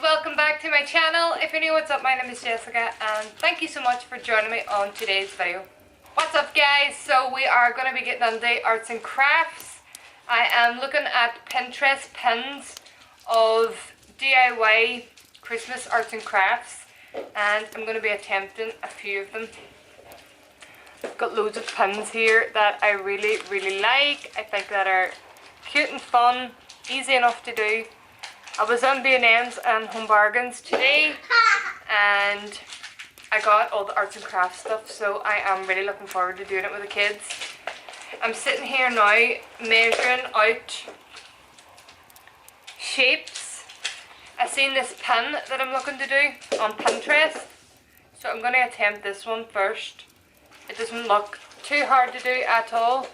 welcome back to my channel. If you're new, what's up? My name is Jessica and thank you so much for joining me on today's video. What's up guys? So we are going to be getting into arts and crafts. I am looking at Pinterest pins of DIY Christmas arts and crafts and I'm going to be attempting a few of them. I've got loads of pins here that I really like. I think that are cute and fun, easy enough to do. I was on B&M's and Home Bargains today and I got all the arts and crafts stuff, so I am really looking forward to doing it with the kids. I'm sitting here now measuring out shapes. I seen this pin that I'm looking to do on Pinterest, so I'm going to attempt this one first. It doesn't look too hard to do at all.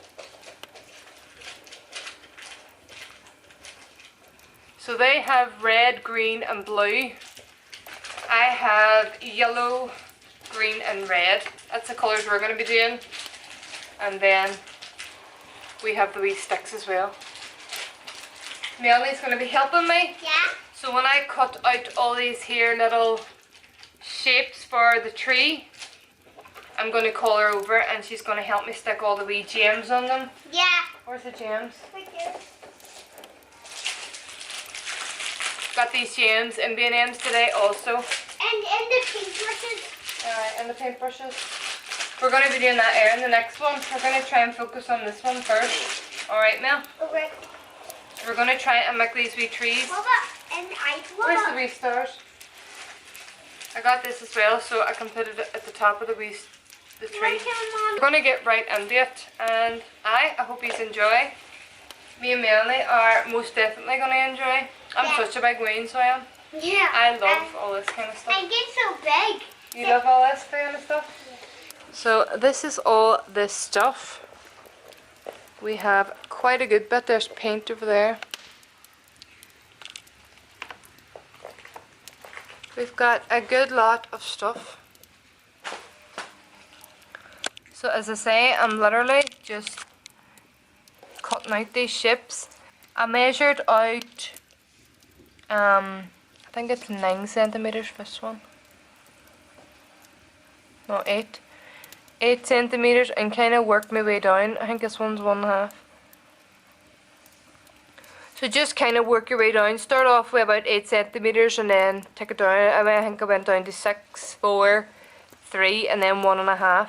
So they have red, green and blue. I have yellow, green and red. That's the colours we're going to be doing. And then we have the wee sticks as well. Melanie's going to be helping me. Yeah. So when I cut out all these here little shapes for the tree, I'm going to call her over and she's going to help me stick all the wee gems on them. Yeah. Where's the gems? Right here. Got these gems in B&M's today also. And the paintbrushes. Alright, and the paintbrushes. We're going to be doing that here in the next one. We're going to try and focus on this one first. Alright, Mel? Okay. We're going to try and make these wee trees. What about and ice? Where's the wee stars? I got this as well, so I can put it at the top of the tree. We're going to get right into it, and I hope you enjoy. Me and Melanie are most definitely going to enjoy. I'm such a big queen, so I am. Yeah. I love all this kind of stuff. I get so big. You love all this kind of stuff? Yeah. So this is all this stuff. We have quite a good bit. There's paint over there. We've got a good lot of stuff. So as I say, I'm literally just cutting out these shapes. I measured out I think it's 9 centimeters for this one. No, 8. 8 centimeters and kind of worked my way down. I think this one's 1.5. So just kind of work your way down. Start off with about 8 centimeters and then take it down. I think I went down to 6, 4, 3 and then 1.5.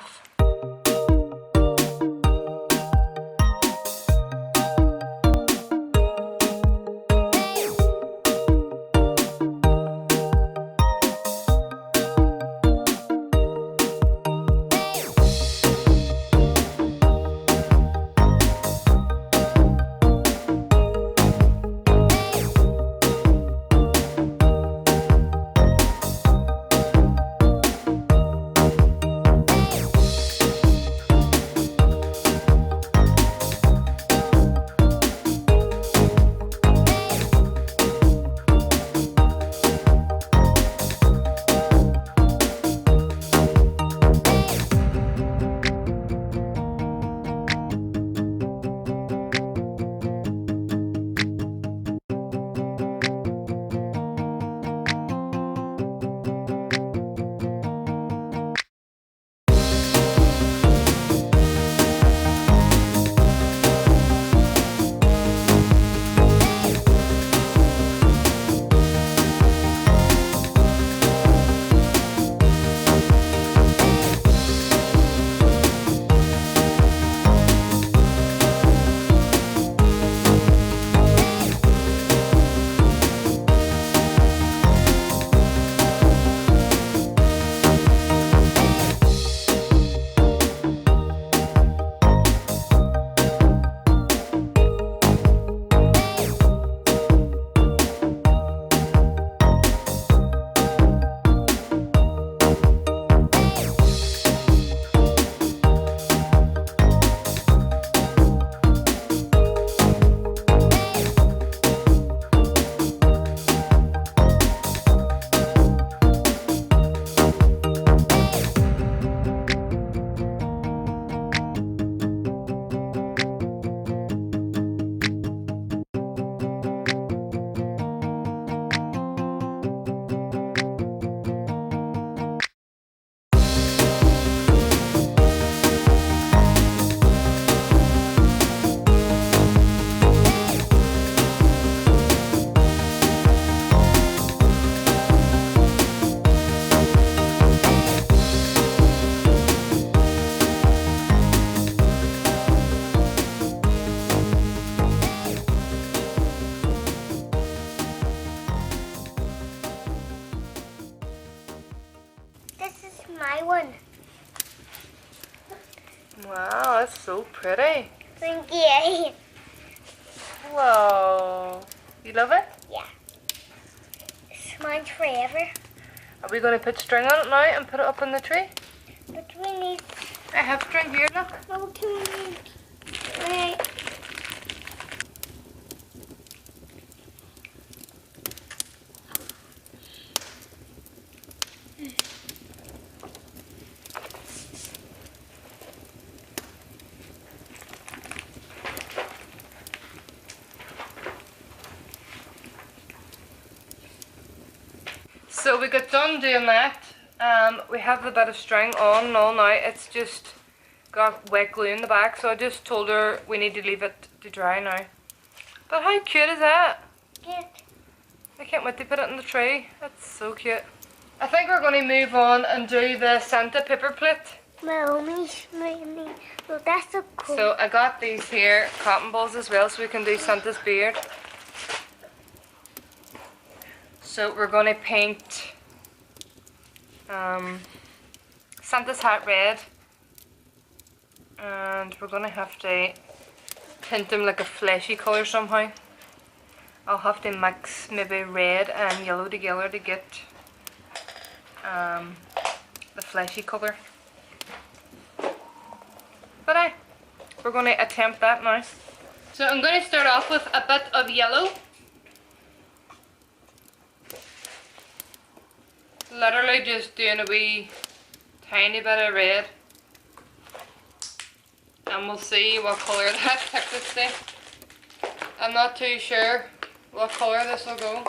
my one. Wow, that's so pretty. Thank you. Whoa. You love it? Yeah. It's mine forever. Are we going to put string on it now and put it up on the tree? But we need I have string here, look. no two. Right. So we got done doing that. We have the bit of string on and all now. It's just got wet glue in the back, so I just told her we need to leave it to dry now. But how cute is that? Good. I can't wait to put it in the tree. That's so cute. I think we're going to move on and do the Santa paper plate. Mommy. Well, that's so cool. So I got these here cotton balls as well, so we can do Santa's beard. So we're going to paint Santa's hat red, and we're going to have to tint them like a fleshy colour somehow. I'll have to mix maybe red and yellow together to get the fleshy colour. But we're going to attempt that now. So I'm going to start off with a bit of yellow. Literally just doing a wee tiny bit of red. And we'll see what colour that picks us to. I'm not too sure what colour this will go.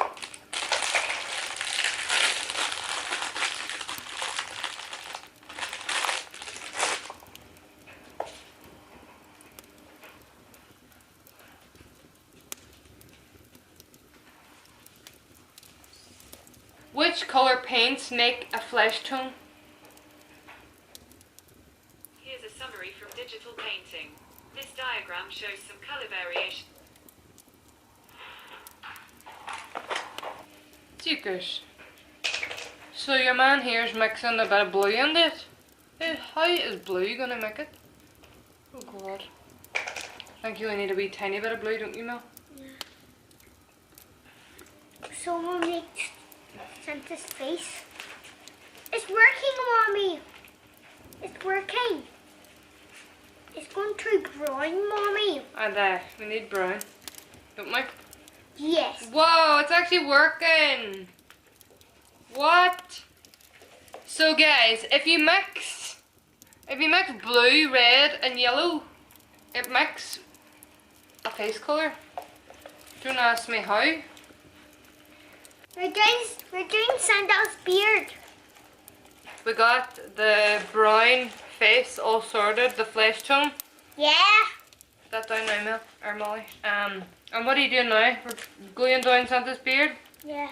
Which colour paints make a flesh tone? Here's a summary from digital painting. This diagram shows some color variation. Jukers. So your man here is mixing a bit of blue in it. How is blue going to make it? Oh god. I think you only need a wee tiny bit of blue, don't you, Mel? Someone makes Santa's face. It's working, Mommy. It's working. It's going to brown, Mommy. And we need brown, don't we? Yes. Whoa, it's actually working. What? So guys, if you mix blue, red and yellow, it makes a face colour. Don't ask me how. We're doing Santa's beard. We got the brown face all sorted, the flesh tone. Yeah. That down now, Mel, or Molly. And what are you doing now? We're gluing down Santa's beard. Yeah.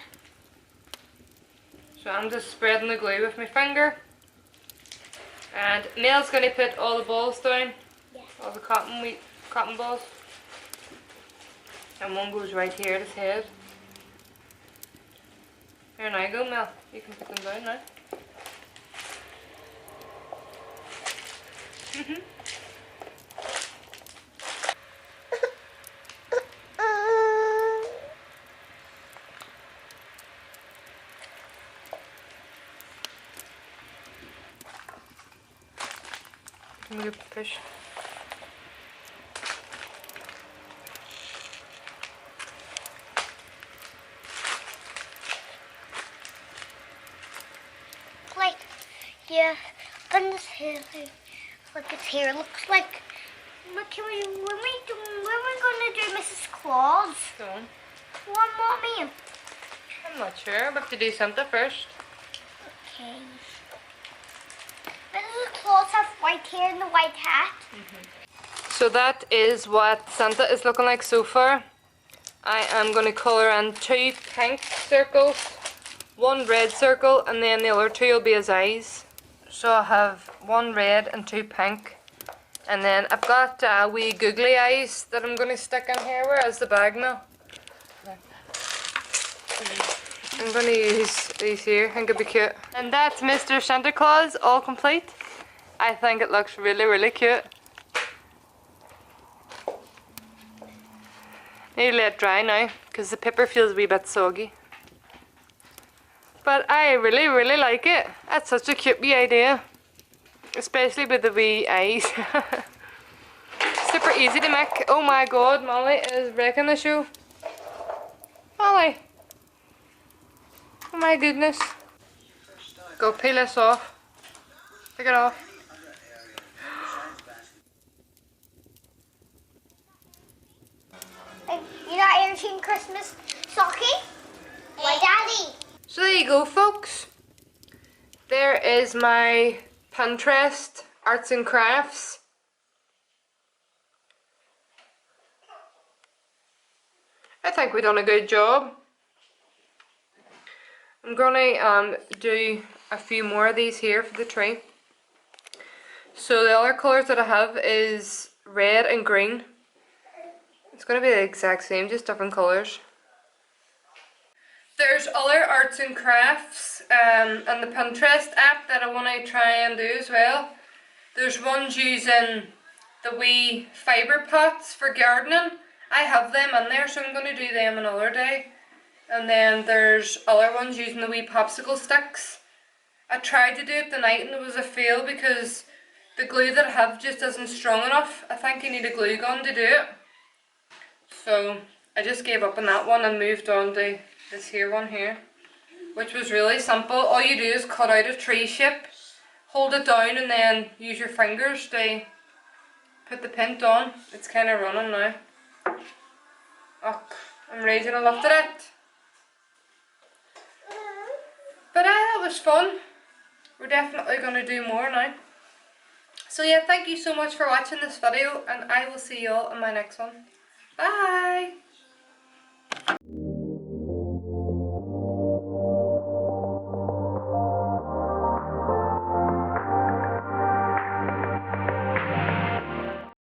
So I'm just spreading the glue with my finger. And Mel's going to put all the balls down. Yeah. All the cotton balls. And one goes right here at his head. Here now you go, Mel. You can put them down now. Can you push? Like, yeah, goodness hair, like his hair looks like. But when we gonna do Mrs. Claus? Go on. What, Mommy? I'm not sure. We have to do Santa first. Okay. Mrs. Claus has white hair and a white hat. So that is what Santa is looking like so far. I am going to colour in 2 pink circles, 1 red circle, and then the other 2 will be his eyes. So I have 1 red and 2 pink. And then I've got wee googly eyes that I'm going to stick in here. Where is the bag now? I'm going to use these here. I think it'd be cute. And that's Mr. Santa Claus, all complete. I think it looks really, really cute. Need to let it dry now, because the paper feels a wee bit soggy. But I really, really like it. That's such a cute wee idea. Especially with the wee eyes. Super easy to make. Oh my god, Molly is wrecking the show. Molly. Oh my goodness. Go peel this off. Take it off. You know, ever seen Christmas stocking? My daddy. So there you go, folks. There is my Pinterest arts and crafts. I think we've done a good job. I'm gonna do a few more of these here for the tree. So the other colours that I have is red and green. It's gonna be the exact same, just different colours. There's other arts and crafts and the Pinterest app that I want to try and do as well. There's ones using the wee fibre pots for gardening. I have them in there, so I'm going to do them another day. And then there's other ones using the wee popsicle sticks. I tried to do it tonight and it was a fail because the glue that I have just isn't strong enough. I think you need a glue gun to do it. So I just gave up on that one and moved on to this here one here, which was really simple. All you do is cut out a tree shape, hold it down and then use your fingers to put the paint on. It's kind of running now. Oh, I'm raising a lot of it. But that was fun. We're definitely going to do more now. So yeah, thank you so much for watching this video and I will see you all in my next one. Bye!